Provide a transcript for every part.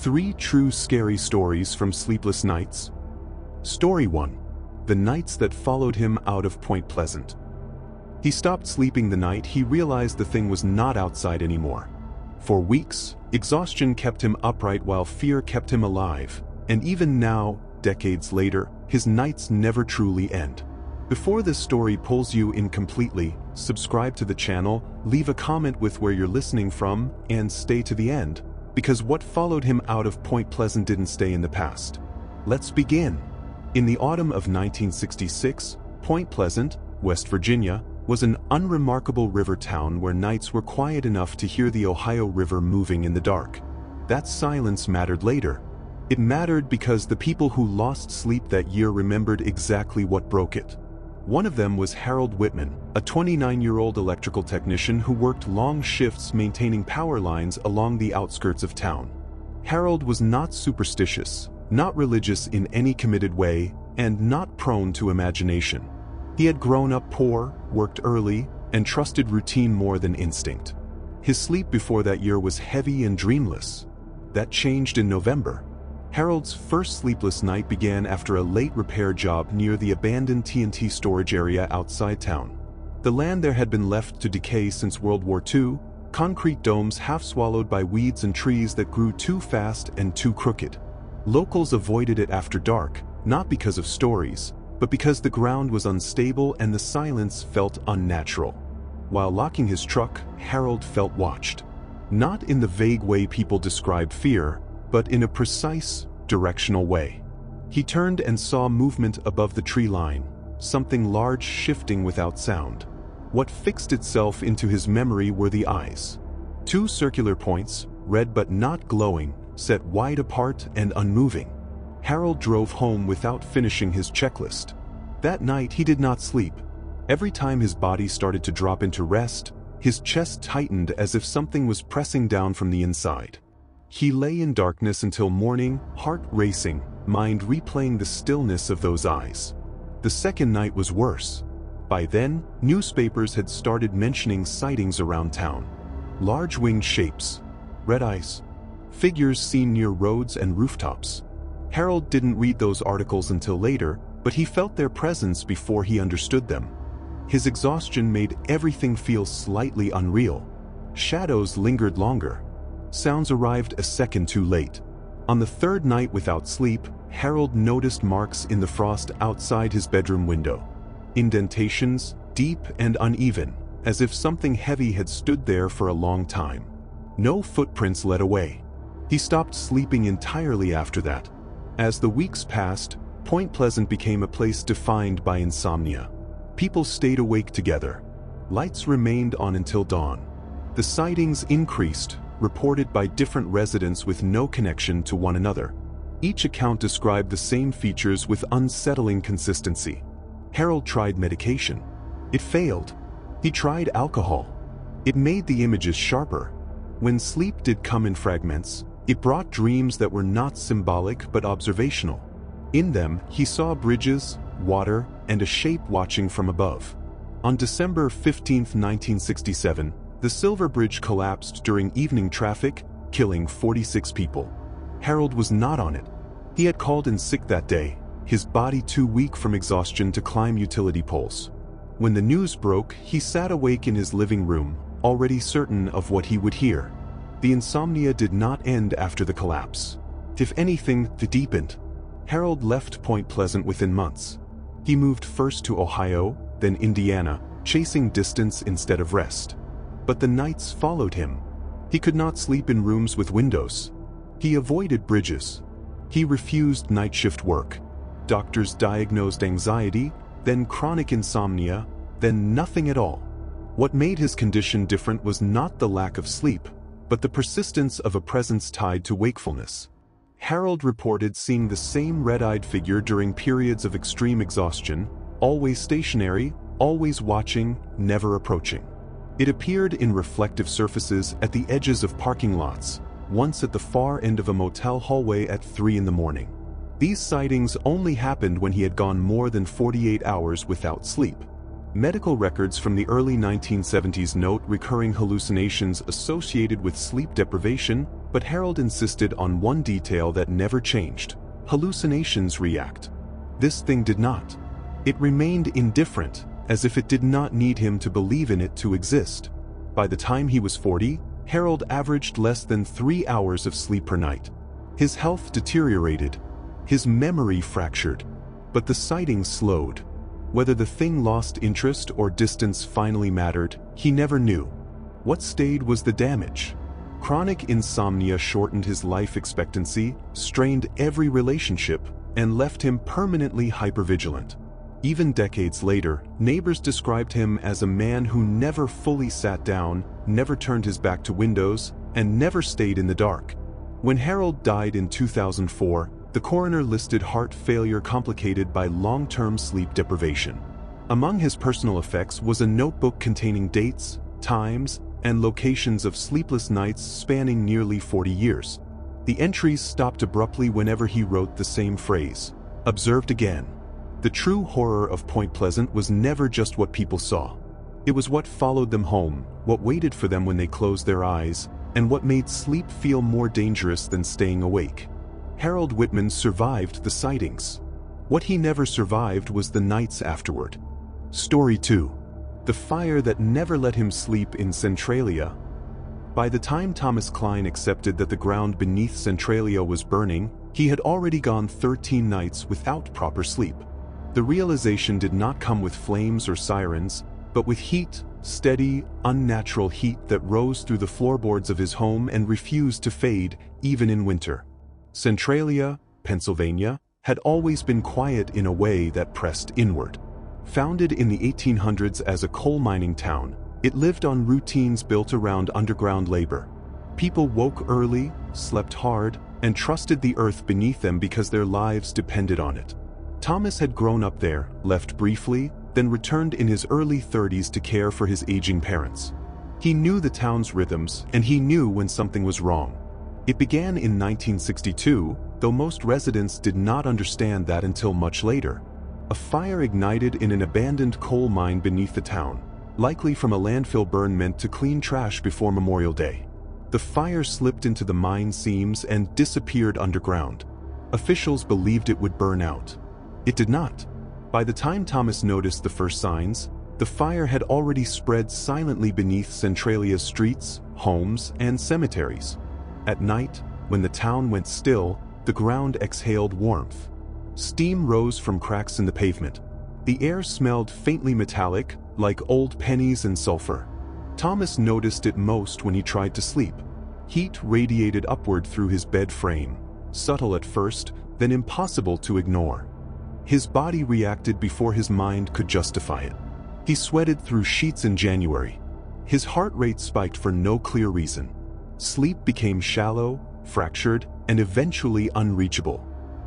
3 true scary stories from sleepless nights. Story 1. The nights that followed him out of Point Pleasant. He stopped sleeping the night he realized the thing was not outside anymore. For weeks, exhaustion kept him upright while fear kept him alive, and even now, decades later, his nights never truly end. Before this story pulls you in completely, subscribe to the channel, leave a comment with where you're listening from, and stay to the end, because what followed him out of Point Pleasant didn't stay in the past. Let's begin. In the autumn of 1966, Point Pleasant, West Virginia, was an unremarkable river town where nights were quiet enough to hear the Ohio River moving in the dark. That silence mattered later. It mattered because the people who lost sleep that year remembered exactly what broke it. One of them was Harold Whitman, a 29-year-old electrical technician who worked long shifts maintaining power lines along the outskirts of town. Harold was not superstitious, not religious in any committed way, and not prone to imagination. He had grown up poor, worked early, and trusted routine more than instinct. His sleep before that year was heavy and dreamless. That changed in November. Harold's first sleepless night began after a late repair job near the abandoned TNT storage area outside town. The land there had been left to decay since World War II, concrete domes half swallowed by weeds and trees that grew too fast and too crooked. Locals avoided it after dark, not because of stories, but because the ground was unstable and the silence felt unnatural. While locking his truck, Harold felt watched. Not in the vague way people describe fear, but in a precise, directional way. He turned and saw movement above the tree line, something large shifting without sound. What fixed itself into his memory were the eyes. 2 circular points, red but not glowing, set wide apart and unmoving. Harold drove home without finishing his checklist. That night he did not sleep. Every time his body started to drop into rest, his chest tightened as if something was pressing down from the inside. He lay in darkness until morning, heart racing, mind replaying the stillness of those eyes. The second night was worse. By then, newspapers had started mentioning sightings around town. Large winged shapes, red eyes, figures seen near roads and rooftops. Harold didn't read those articles until later, but he felt their presence before he understood them. His exhaustion made everything feel slightly unreal. Shadows lingered longer. Sounds arrived a second too late. On the third night without sleep, Harold noticed marks in the frost outside his bedroom window. Indentations, deep and uneven, as if something heavy had stood there for a long time. No footprints led away. He stopped sleeping entirely after that. As the weeks passed, Point Pleasant became a place defined by insomnia. People stayed awake together. Lights remained on until dawn. The sightings increased, reported by different residents with no connection to one another. Each account described the same features with unsettling consistency. Harold tried medication. It failed. He tried alcohol. It made the images sharper. When sleep did come in fragments, it brought dreams that were not symbolic but observational. In them, he saw bridges, water, and a shape watching from above. On December 15, 1967, the Silver Bridge collapsed during evening traffic, killing 46 people. Harold was not on it. He had called in sick that day, his body too weak from exhaustion to climb utility poles. When the news broke, he sat awake in his living room, already certain of what he would hear. The insomnia did not end after the collapse. If anything, it deepened. Harold left Point Pleasant within months. He moved first to Ohio, then Indiana, chasing distance instead of rest. But the nights followed him. He could not sleep in rooms with windows. He avoided bridges. He refused night shift work. Doctors diagnosed anxiety, then chronic insomnia, then nothing at all. What made his condition different was not the lack of sleep, but the persistence of a presence tied to wakefulness. Harold reported seeing the same red-eyed figure during periods of extreme exhaustion, always stationary, always watching, never approaching. It appeared in reflective surfaces at the edges of parking lots, once at the far end of a motel hallway at 3 in the morning. These sightings only happened when he had gone more than 48 hours without sleep. Medical records from the early 1970s note recurring hallucinations associated with sleep deprivation, but Harold insisted on one detail that never changed. Hallucinations react. This thing did not. It remained indifferent, as if it did not need him to believe in it to exist. By the time he was 40, Harold averaged less than 3 hours of sleep per night. His health deteriorated. His memory fractured. But the sightings slowed. Whether the thing lost interest or distance finally mattered, he never knew. What stayed was the damage. Chronic insomnia shortened his life expectancy, strained every relationship, and left him permanently hypervigilant. Even decades later, neighbors described him as a man who never fully sat down, never turned his back to windows, and never stayed in the dark. When Harold died in 2004, the coroner listed heart failure complicated by long-term sleep deprivation. Among his personal effects was a notebook containing dates, times, and locations of sleepless nights spanning nearly 40 years. The entries stopped abruptly whenever he wrote the same phrase, "Observed again." The true horror of Point Pleasant was never just what people saw. It was what followed them home, what waited for them when they closed their eyes, and what made sleep feel more dangerous than staying awake. Harold Whitman survived the sightings. What he never survived was the nights afterward. Story 2. The fire that never let him sleep in Centralia. By the time Thomas Klein accepted that the ground beneath Centralia was burning, he had already gone 13 nights without proper sleep. The realization did not come with flames or sirens, but with heat, steady, unnatural heat that rose through the floorboards of his home and refused to fade, even in winter. Centralia, Pennsylvania, had always been quiet in a way that pressed inward. Founded in the 1800s as a coal mining town, it lived on routines built around underground labor. People woke early, slept hard, and trusted the earth beneath them because their lives depended on it. Thomas had grown up there, left briefly, then returned in his early 30s to care for his aging parents. He knew the town's rhythms, and he knew when something was wrong. It began in 1962, though most residents did not understand that until much later. A fire ignited in an abandoned coal mine beneath the town, likely from a landfill burn meant to clean trash before Memorial Day. The fire slipped into the mine seams and disappeared underground. Officials believed it would burn out. It did not. By the time Thomas noticed the first signs, the fire had already spread silently beneath Centralia's streets, homes, and cemeteries. At night, when the town went still, the ground exhaled warmth. Steam rose from cracks in the pavement. The air smelled faintly metallic, like old pennies and sulfur. Thomas noticed it most when he tried to sleep. Heat radiated upward through his bed frame, subtle at first, then impossible to ignore. His body reacted before his mind could justify it. He sweated through sheets in January. His heart rate spiked for no clear reason. Sleep became shallow, fractured, and eventually unreachable.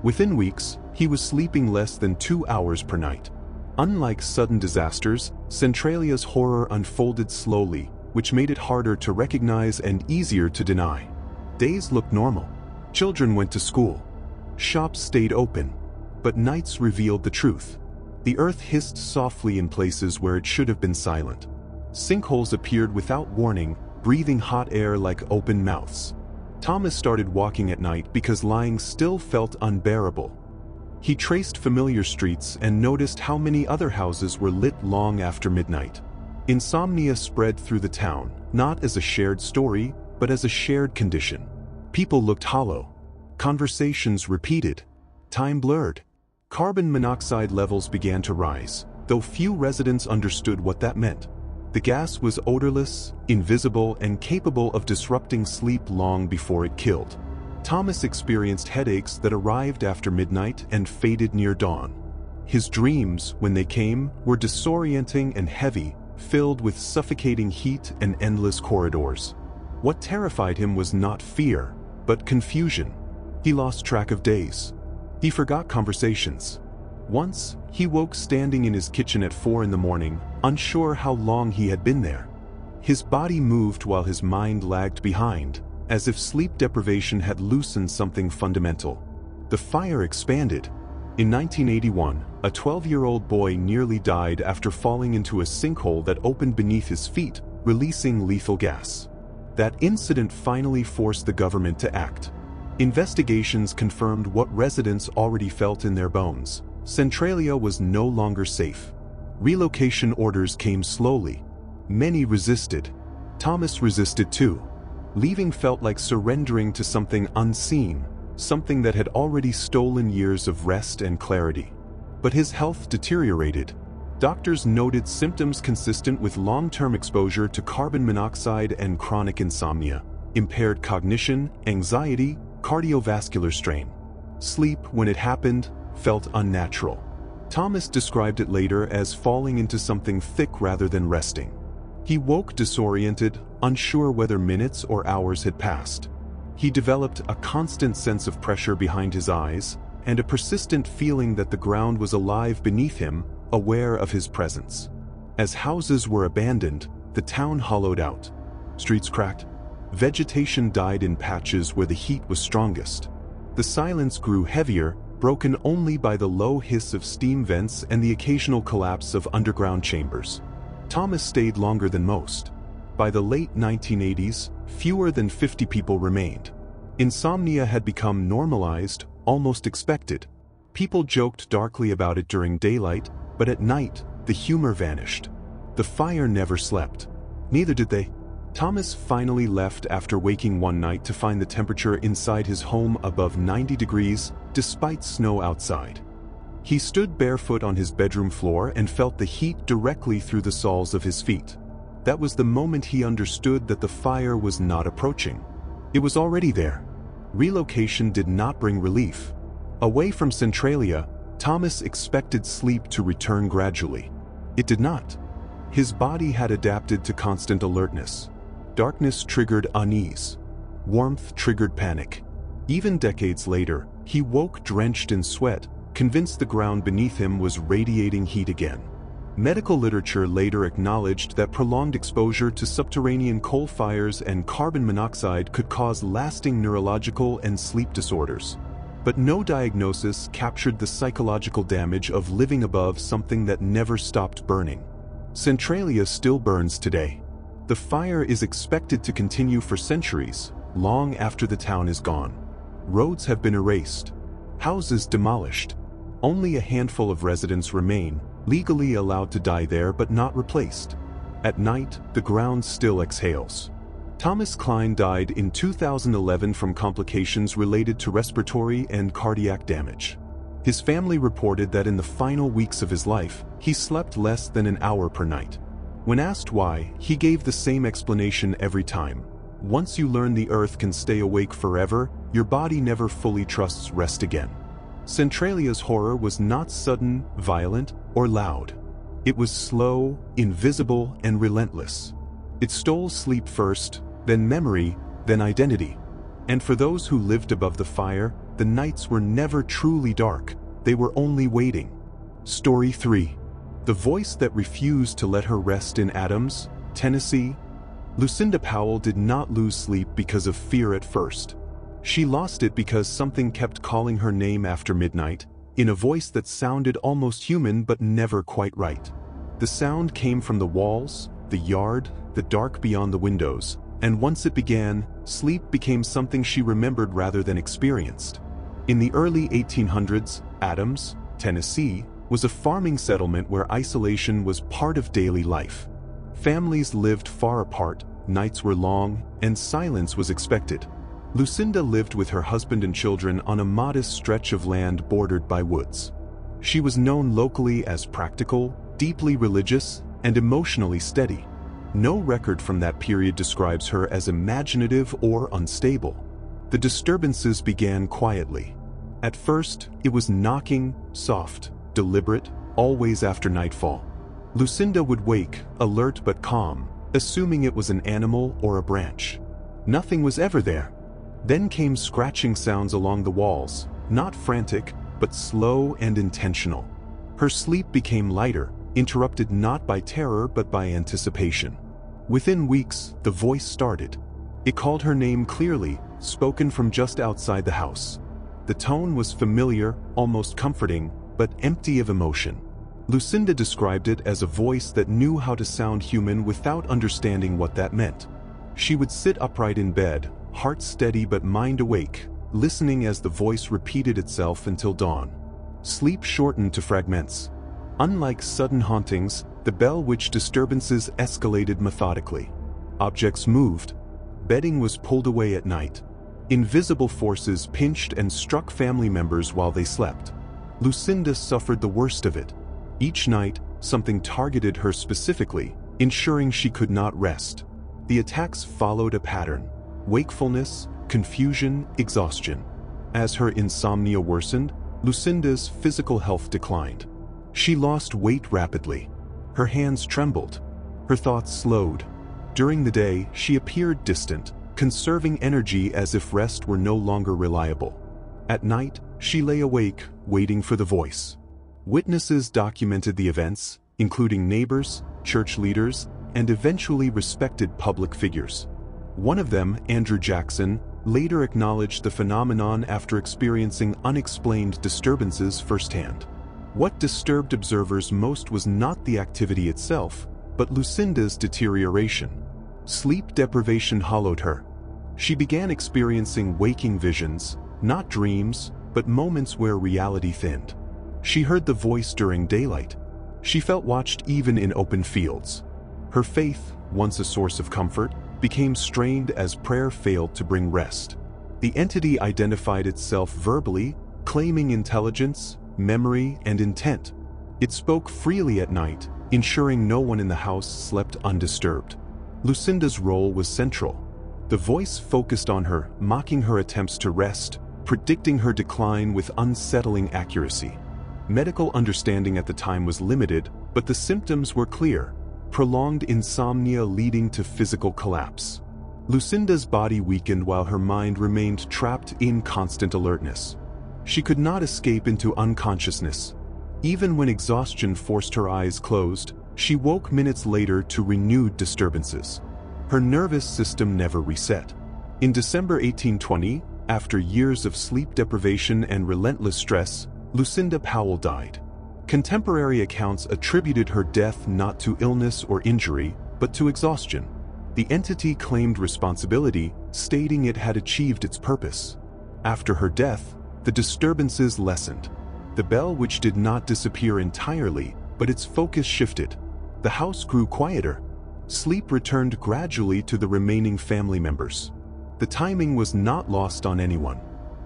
Within weeks, he was sleeping less than 2 hours per night. Unlike sudden disasters, Centralia's horror unfolded slowly, which made it harder to recognize and easier to deny. Days looked normal. Children went to school. Shops stayed open. But nights revealed the truth. The earth hissed softly in places where it should have been silent. Sinkholes appeared without warning, breathing hot air like open mouths. Thomas started walking at night because lying still felt unbearable. He traced familiar streets and noticed how many other houses were lit long after midnight. Insomnia spread through the town, not as a shared story, but as a shared condition. People looked hollow. Conversations repeated. Time blurred. Carbon monoxide levels began to rise, though few residents understood what that meant. The gas was odorless, invisible, and capable of disrupting sleep long before it killed. Thomas experienced headaches that arrived after midnight and faded near dawn. His dreams, when they came, were disorienting and heavy, filled with suffocating heat and endless corridors. What terrified him was not fear, but confusion. He lost track of days. He forgot conversations. Once, he woke standing in his kitchen at 4 in the morning, unsure how long he had been there. His body moved while his mind lagged behind, as if sleep deprivation had loosened something fundamental. The fire expanded. In 1981, a 12-year-old boy nearly died after falling into a sinkhole that opened beneath his feet, releasing lethal gas. That incident finally forced the government to act. Investigations confirmed what residents already felt in their bones. Centralia was no longer safe. Relocation orders came slowly. Many resisted. Thomas resisted too. Leaving felt like surrendering to something unseen, something that had already stolen years of rest and clarity. But his health deteriorated. Doctors noted symptoms consistent with long-term exposure to carbon monoxide and chronic insomnia, impaired cognition, anxiety, cardiovascular strain. Sleep, when it happened, felt unnatural. Thomas described it later as falling into something thick rather than resting. He woke disoriented, unsure whether minutes or hours had passed. He developed a constant sense of pressure behind his eyes and a persistent feeling that the ground was alive beneath him, aware of his presence. As houses were abandoned, the town hollowed out. Streets cracked. Vegetation died in patches where the heat was strongest. The silence grew heavier, broken only by the low hiss of steam vents and the occasional collapse of underground chambers. Thomas stayed longer than most. By the late 1980s, fewer than 50 people remained. Insomnia had become normalized, almost expected. People joked darkly about it during daylight, but at night, the humor vanished. The fire never slept. Neither did they. Thomas finally left after waking one night to find the temperature inside his home above 90 degrees, despite snow outside. He stood barefoot on his bedroom floor and felt the heat directly through the soles of his feet. That was the moment he understood that the fire was not approaching. It was already there. Relocation did not bring relief. Away from Centralia, Thomas expected sleep to return gradually. It did not. His body had adapted to constant alertness. Darkness triggered unease. Warmth triggered panic. Even decades later, he woke drenched in sweat, convinced the ground beneath him was radiating heat again. Medical literature later acknowledged that prolonged exposure to subterranean coal fires and carbon monoxide could cause lasting neurological and sleep disorders. But no diagnosis captured the psychological damage of living above something that never stopped burning. Centralia still burns today. The fire is expected to continue for centuries, long after the town is gone. Roads have been erased. Houses demolished. Only a handful of residents remain, legally allowed to die there but not replaced. At night, the ground still exhales. Thomas Klein died in 2011 from complications related to respiratory and cardiac damage. His family reported that in the final weeks of his life, he slept less than an hour per night. When asked why, he gave the same explanation every time. Once you learn the earth can stay awake forever, your body never fully trusts rest again. Centralia's horror was not sudden, violent, or loud. It was slow, invisible, and relentless. It stole sleep first, then memory, then identity. And for those who lived above the fire, the nights were never truly dark, they were only waiting. Story 3. The voice that refused to let her rest in Adams, Tennessee. Lucinda Powell did not lose sleep because of fear at first. She lost it because something kept calling her name after midnight, in a voice that sounded almost human but never quite right. The sound came from the walls, the yard, the dark beyond the windows, and once it began, sleep became something she remembered rather than experienced. In the early 1800s, Adams, Tennessee, was a farming settlement where isolation was part of daily life. Families lived far apart, nights were long, and silence was expected. Lucinda lived with her husband and children on a modest stretch of land bordered by woods. She was known locally as practical, deeply religious, and emotionally steady. No record from that period describes her as imaginative or unstable. The disturbances began quietly. At first, it was knocking, soft, deliberate, always after nightfall. Lucinda would wake, alert but calm, assuming it was an animal or a branch. Nothing was ever there. Then came scratching sounds along the walls, not frantic, but slow and intentional. Her sleep became lighter, interrupted not by terror but by anticipation. Within weeks, the voice started. It called her name clearly, spoken from just outside the house. The tone was familiar, almost comforting, but empty of emotion. Lucinda described it as a voice that knew how to sound human without understanding what that meant. She would sit upright in bed, heart steady but mind awake, listening as the voice repeated itself until dawn. Sleep shortened to fragments. Unlike sudden hauntings, the bell witch disturbances escalated methodically. Objects moved. Bedding was pulled away at night. Invisible forces pinched and struck family members while they slept. Lucinda suffered the worst of it. Each night, something targeted her specifically, ensuring she could not rest. The attacks followed a pattern: wakefulness, confusion, exhaustion. As her insomnia worsened, Lucinda's physical health declined. She lost weight rapidly. Her hands trembled. Her thoughts slowed. During the day, she appeared distant, conserving energy as if rest were no longer reliable. At night, she lay awake, waiting for the voice. Witnesses documented the events, including neighbors, church leaders, and eventually respected public figures. One of them, Andrew Jackson, later acknowledged the phenomenon after experiencing unexplained disturbances firsthand. What disturbed observers most was not the activity itself, but Lucinda's deterioration. Sleep deprivation hollowed her. She began experiencing waking visions, not dreams, but moments where reality thinned. She heard the voice during daylight. She felt watched even in open fields. Her faith, once a source of comfort, became strained as prayer failed to bring rest. The entity identified itself verbally, claiming intelligence, memory, and intent. It spoke freely at night, ensuring no one in the house slept undisturbed. Lucinda's role was central. The voice focused on her, mocking her attempts to rest, predicting her decline with unsettling accuracy. Medical understanding at the time was limited, but the symptoms were clear: prolonged insomnia leading to physical collapse. Lucinda's body weakened while her mind remained trapped in constant alertness. She could not escape into unconsciousness. Even when exhaustion forced her eyes closed, she woke minutes later to renewed disturbances. Her nervous system never reset. In December 1820, after years of sleep deprivation and relentless stress, Lucinda Powell died. Contemporary accounts attributed her death not to illness or injury, but to exhaustion. The entity claimed responsibility, stating it had achieved its purpose. After her death, the disturbances lessened. The bell witch did not disappear entirely, but its focus shifted. The house grew quieter. Sleep returned gradually to the remaining family members. The timing was not lost on anyone.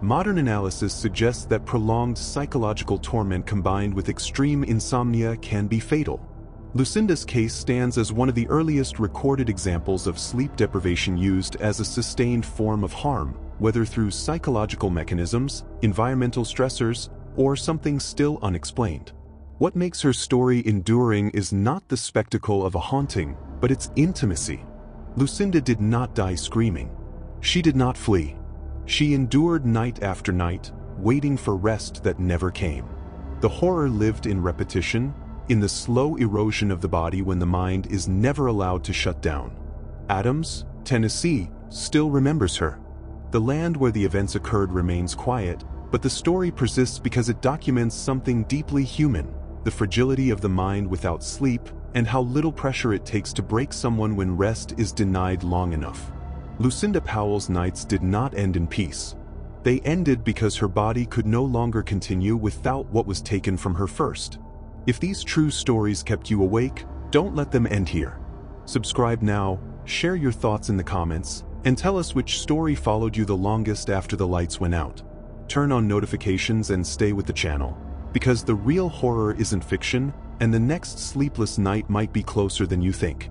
Modern analysis suggests that prolonged psychological torment combined with extreme insomnia can be fatal. Lucinda's case stands as one of the earliest recorded examples of sleep deprivation used as a sustained form of harm, whether through psychological mechanisms, environmental stressors, or something still unexplained. What makes her story enduring is not the spectacle of a haunting, but its intimacy. Lucinda did not die screaming. She did not flee. She endured night after night, waiting for rest that never came. The horror lived in repetition, in the slow erosion of the body when the mind is never allowed to shut down. Adams, Tennessee, still remembers her. The land where the events occurred remains quiet, but the story persists because it documents something deeply human: the fragility of the mind without sleep, and how little pressure it takes to break someone when rest is denied long enough. Lucinda Powell's nights did not end in peace. They ended because her body could no longer continue without what was taken from her first. If these true stories kept you awake, don't let them end here. Subscribe now, share your thoughts in the comments, and tell us which story followed you the longest after the lights went out. Turn on notifications and stay with the channel, because the real horror isn't fiction, and the next sleepless night might be closer than you think.